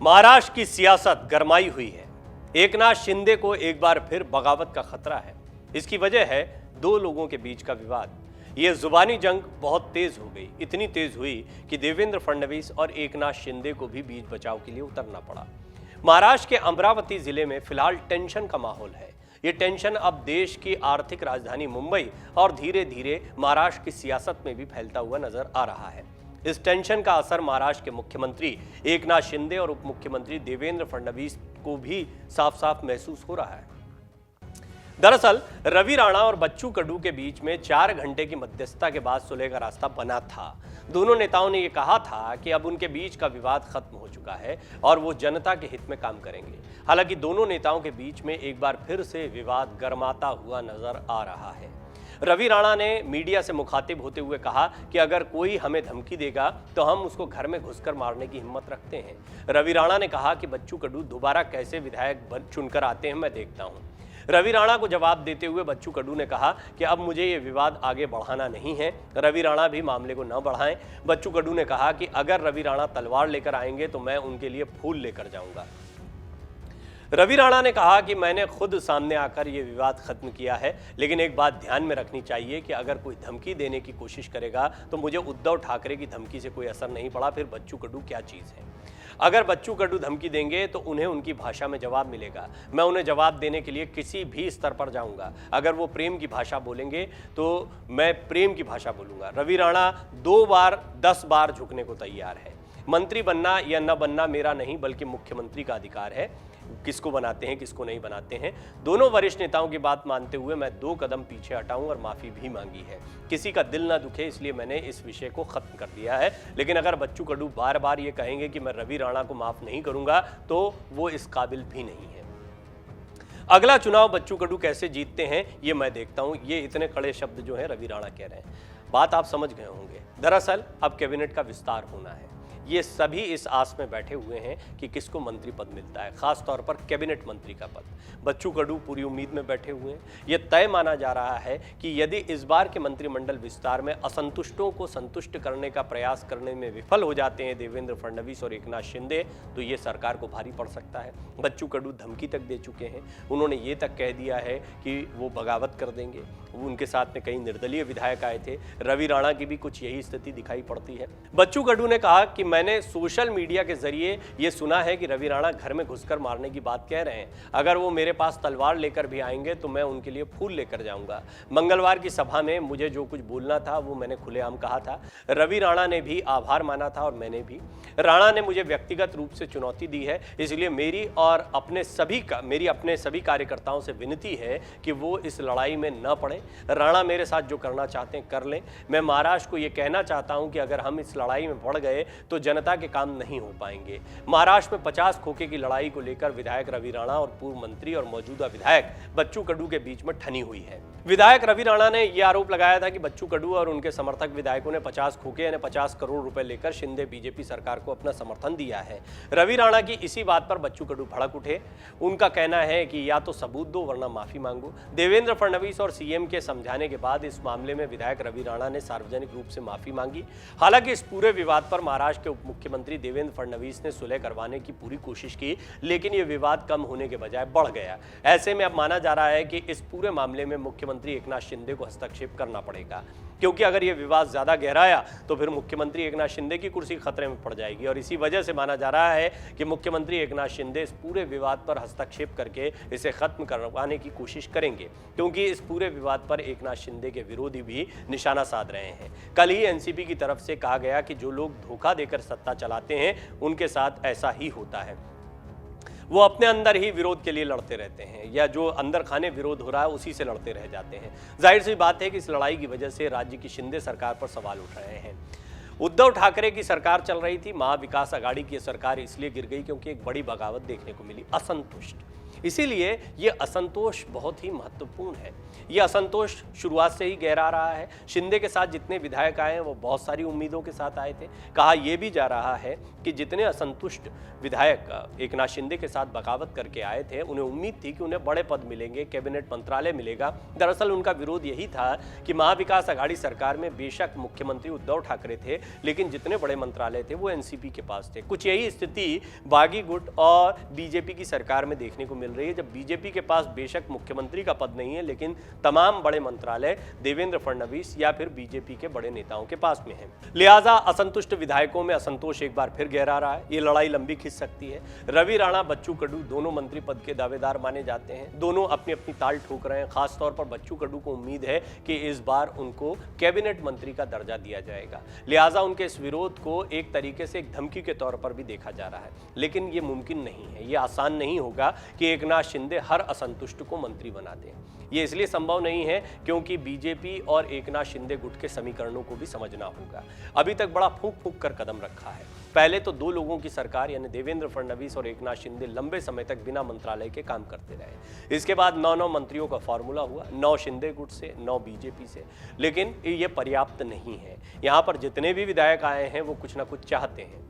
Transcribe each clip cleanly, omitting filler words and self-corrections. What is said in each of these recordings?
महाराष्ट्र की सियासत गरमाई हुई है। एकनाथ शिंदे को एक बार फिर बगावत का खतरा है। इसकी वजह है दो लोगों के बीच का विवाद। यह जुबानी जंग बहुत तेज हो गई, इतनी तेज हुई कि देवेंद्र फडणवीस और एकनाथ शिंदे को भी बीच बचाव के लिए उतरना पड़ा। महाराष्ट्र के अमरावती जिले में फिलहाल टेंशन का माहौल है। ये टेंशन अब देश की आर्थिक राजधानी मुंबई और धीरे धीरे महाराष्ट्र की सियासत में भी फैलता हुआ नजर आ रहा है। इस टेंशन का असर महाराष्ट्र के मुख्यमंत्री एकनाथ शिंदे और उप मुख्यमंत्री देवेंद्र फडणवीस को भी साफ साफ महसूस हो रहा है। दरअसल रवि राणा और बच्चू कडू के बीच में 4 घंटे की मध्यस्थता के बाद सुलह का रास्ता बना था। दोनों नेताओं ने यह कहा था कि अब उनके बीच का विवाद खत्म हो चुका है और वो जनता के हित में काम करेंगे। हालांकि दोनों नेताओं के बीच में एक बार फिर से विवाद गरमाता हुआ नजर आ रहा है। रवि राणा ने मीडिया से मुखातिब होते हुए कहा कि अगर कोई हमें धमकी देगा तो हम उसको घर में घुसकर मारने की हिम्मत रखते हैं। रवि राणा ने कहा कि बच्चू कडू दोबारा कैसे विधायक चुनकर आते हैं मैं देखता हूं। रवि राणा को जवाब देते हुए बच्चू कडू ने कहा कि अब मुझे ये विवाद आगे बढ़ाना नहीं है। रवि राणा भी मामले को न बढ़ाएं। बच्चू कडू ने कहा कि अगर रवि राणा तलवार लेकर आएंगे तो मैं उनके लिए फूल लेकर जाऊंगा। रवि राणा ने कहा कि मैंने खुद सामने आकर ये विवाद खत्म किया है, लेकिन एक बात ध्यान में रखनी चाहिए कि अगर कोई धमकी देने की कोशिश करेगा तो मुझे उद्धव ठाकरे की धमकी से कोई असर नहीं पड़ा, फिर बच्चू कडू क्या चीज़ है। अगर बच्चू कडू धमकी देंगे तो उन्हें उनकी भाषा में जवाब मिलेगा। मैं उन्हें जवाब देने के लिए किसी भी स्तर पर जाऊंगा। अगर वो प्रेम की भाषा बोलेंगे तो मैं प्रेम की भाषा बोलूंगा। रवि राणा 2 बार 10 बार झुकने को तैयार है। मंत्री बनना या न बनना मेरा नहीं बल्कि मुख्यमंत्री का अधिकार है। किसको बनाते हैं किसको नहीं बनाते हैं। दोनों वरिष्ठ नेताओं की बात मानते हुए मैं 2 कदम पीछे हटाऊं और माफी भी मांगी है। किसी का दिल ना दुखे इसलिए मैंने इस विषय को खत्म कर दिया है। लेकिन अगर बच्चू कडू बार बार ये कहेंगे कि मैं रवि राणा को माफ नहीं करूंगा तो वो इस काबिल भी नहीं है। अगला चुनाव बच्चू कडू कैसे जीतते हैं ये मैं देखता हूं। ये इतने कड़े शब्द जो है रवि राणा कह रहे हैं। बात आप समझ गए होंगे। दरअसल अब कैबिनेट का विस्तार होना है। ये सभी इस आस में बैठे हुए हैं कि किसको मंत्री पद मिलता है, खास तौर पर कैबिनेट मंत्री का पद। बच्चू कडू पूरी उम्मीद में बैठे हुए हैं। यह तय माना जा रहा है कि यदि इस बार के मंत्रिमंडल विस्तार में असंतुष्टों को संतुष्ट करने का प्रयास करने में विफल हो जाते हैं देवेंद्र फडणवीस और एकनाथ शिंदे तो ये सरकार को भारी पड़ सकता है। बच्चू कडू धमकी तक दे चुके हैं। उन्होंने ये तक कह दिया है कि वो बगावत कर देंगे। उनके साथ में कई निर्दलीय विधायक आए थे। रवि राणा की भी कुछ यही स्थिति दिखाई पड़ती है। बच्चू कडू ने कहा कि मैंने सोशल मीडिया के जरिए यह सुना है कि रवि राणा घर में घुसकर मारने की बात कह रहे हैं। अगर वो मेरे पास तलवार लेकर भी आएंगे तो मैं उनके लिए फूल लेकर जाऊंगा। मंगलवार की सभा में मुझे जो कुछ बोलना था वो मैंने खुलेआम कहा था। रवि राणा ने भी आभार माना था और मैंने भी। राणा ने मुझे व्यक्तिगत रूप से चुनौती दी है, इसलिए मेरी अपने सभी कार्यकर्ताओं से विनती है कि वो इस लड़ाई में न पड़े। राणा मेरे साथ जो करना चाहते हैं कर लें। मैं महाराष्ट्र को ये कहना चाहता हूं कि अगर हम इस लड़ाई में पड़ गए तो जनता के काम नहीं हो पाएंगे। महाराष्ट्र में 50 खोखे की लड़ाई को लेकर विधायक रवि राणा और पूर्व मंत्री और मौजूदा विधायक बच्चू कडू के बीच में ठनी हुई है। विधायक रवि राणा ने यह आरोप लगाया था कि बच्चू कडू और उनके समर्थक विधायकों ने 50 खोखे यानी 50 करोड़ रुपए लेकर शिंदे बीजेपी सरकार को अपना समर्थन दिया है। रवि राणा की इसी बात पर बच्चू कडू भड़क उठे। उनका कहना है कि या तो सबूत दो वरना माफी मांगो। देवेंद्र फडणवीस और सीएम के समझाने के बाद इस मामले में विधायक रवि राणा ने सार्वजनिक रूप से माफी मांगी। हालांकि इस पूरे विवाद पर महाराष्ट्र के उप मुख्यमंत्री देवेंद्र फडणवीस ने सुलह करवाने की पूरी कोशिश की, लेकिन यह विवाद कम होने के बजाय बढ़ गया। ऐसे में अब माना जा रहा है कि इस पूरे मामले में मुख्यमंत्री एकनाथ शिंदे को हस्तक्षेप करना पड़ेगा, क्योंकि अगर यह विवाद ज्यादा गहराया तो फिर मुख्यमंत्री एकनाथ शिंदे की कुर्सी खतरे में पड़ जाएगी। और इसी वजह से माना जा रहा है कि मुख्यमंत्री एकनाथ शिंदे इस पूरे विवाद पर हस्तक्षेप करके इसे खत्म करवाने की कोशिश करेंगे, क्योंकि इस पूरे विवाद पर एकनाथ शिंदे के विरोधी भी निशाना साध रहे हैं। कल ही एनसीपी की तरफ से कहा गया कि जो लोग धोखा देकर सत्ता चलाते हैं उनके साथ ऐसा ही होता है। वो अपने अंदर ही विरोध के लिए लड़ते रहते हैं, या जो अंदर खाने विरोध हो रहा है उसी से लड़ते रह जाते हैं। जाहिर सी बात है कि इस लड़ाई की वजह से राज्य की शिंदे सरकार पर सवाल उठ रहे हैं। उद्धव ठाकरे की सरकार चल रही थी, महा विकास आघाड़ी की सरकार इसलिए गिर गई क्योंकि एक बड़ी बगावत देखने को मिली। असंतुष्ट इसीलिए ये असंतोष बहुत ही महत्वपूर्ण है। ये असंतोष शुरुआत से ही गहरा रहा है। शिंदे के साथ जितने विधायक आए हैं वो बहुत सारी उम्मीदों के साथ आए थे। कहा यह भी जा रहा है कि जितने असंतुष्ट विधायक एकनाथ शिंदे के साथ बगावत करके आए थे, उन्हें उम्मीद थी कि उन्हें बड़े पद मिलेंगे, कैबिनेट मंत्रालय मिलेगा। दरअसल उनका विरोध यही था कि महाविकास आघाड़ी सरकार में बेशक मुख्यमंत्री उद्धव ठाकरे थे, लेकिन जितने बड़े मंत्रालय थे वो एनसीपी के पास थे। कुछ यही स्थिति बागी गुट और बीजेपी की सरकार में देखने को मिल रही है, जब बीजेपी के पास बेशक मुख्यमंत्री का पद नहीं है, लेकिन तमाम बड़े मंत्रालय देवेंद्र फडणवीस या फिर बीजेपी के बड़े नेताओं के पास में है। लिहाजा असंतुष्ट विधायकों में असंतोष एक बार फिर गहरा रहा है। ये लड़ाई लंबी खिंच सकती है। रवि राणा, बच्चू कडू दोनों मंत्री पद के दावेदार माने जाते हैं। दोनों अपनी अपनी ताल ठोक रहे हैं। खासतौर पर बच्चू कडू को उम्मीद है कि इस बार उनको कैबिनेट मंत्री का दर्जा दिया जाएगा। लिहाजा उनके इस विरोध को एक तरीके से एक धमकी के तौर पर भी देखा जा रहा है, लेकिन ये मुमकिन नहीं है। ये आसान नहीं होगा कि एकनाथ शिंदे हर असंतुष्ट को मंत्री बना दें। ये इसलिए संभव नहीं है क्योंकि बीजेपी और एकनाथ शिंदे गुट के समीकरणों को भी समझना होगा। अभी तक बड़ा फूंक फूंक कर कदम रखा है। पहले तो दो लोगों की सरकार यानी देवेंद्र फडणवीस और एकनाथ शिंदे लंबे समय तक बिना मंत्रालय के काम करते रहे। इसके बाद 9 मंत्रियों का फॉर्मूला हुआ, 9 शिंदे गुट से, 9 बीजेपी से। लेकिन ये पर्याप्त नहीं है। यहाँ पर जितने भी विधायक आए हैं वो कुछ ना कुछ चाहते हैं।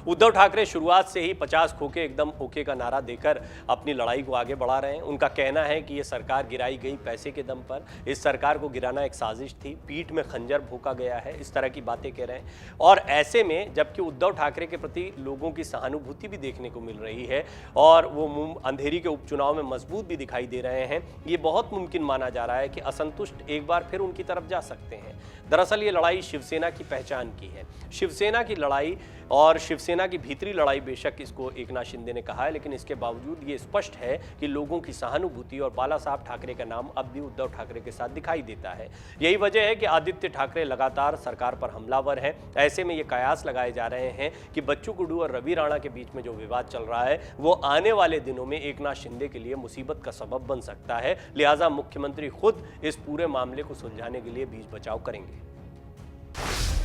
उद्धव ठाकरे शुरुआत से ही 50 खोके एकदम ओके का नारा देकर अपनी लड़ाई को आगे बढ़ा रहे हैं। उनका कहना है कि ये सरकार गिराई गई पैसे के दम पर, इस सरकार को गिराना एक साजिश थी, पीठ में खंजर भोंका गया है, इस तरह की बातें कह रहे हैं। और ऐसे में जबकि उद्धव ठाकरे के प्रति लोगों की सहानुभूति भी देखने को मिल रही है और वो अंधेरी के उपचुनाव में मजबूत भी दिखाई दे रहे हैं, ये बहुत मुमकिन माना जा रहा है कि असंतुष्ट एक बार फिर उनकी तरफ जा सकते हैं। दरअसल ये लड़ाई शिवसेना की पहचान की है। शिवसेना की लड़ाई और शिवसेना की भीतरी लड़ाई, बेशक इसको एकनाथ शिंदे ने कहा है, लेकिन इसके बावजूद ये स्पष्ट है कि लोगों की सहानुभूति और बाला साहब ठाकरे का नाम अब भी उद्धव ठाकरे के साथ दिखाई देता है। यही वजह है कि आदित्य ठाकरे लगातार सरकार पर हमलावर हैं। ऐसे में ये कयास लगाए जा रहे हैं कि बच्चू कडू और रवि राणा के बीच में जो विवाद चल रहा है वो आने वाले दिनों में एकनाथ शिंदे के लिए मुसीबत का सबब बन सकता है। लिहाजा मुख्यमंत्री खुद इस पूरे मामले को सुलझाने के लिए बीच बचाव करेंगे।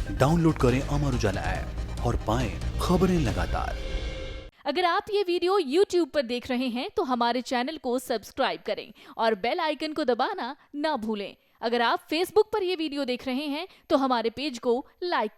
डाउनलोड करें अमर उजाला ऐप और पाएं खबरें लगातार। अगर आप ये वीडियो YouTube पर देख रहे हैं तो हमारे चैनल को सब्सक्राइब करें और बेल आइकन को दबाना ना भूलें। अगर आप Facebook पर ये वीडियो देख रहे हैं तो हमारे पेज को लाइक करें।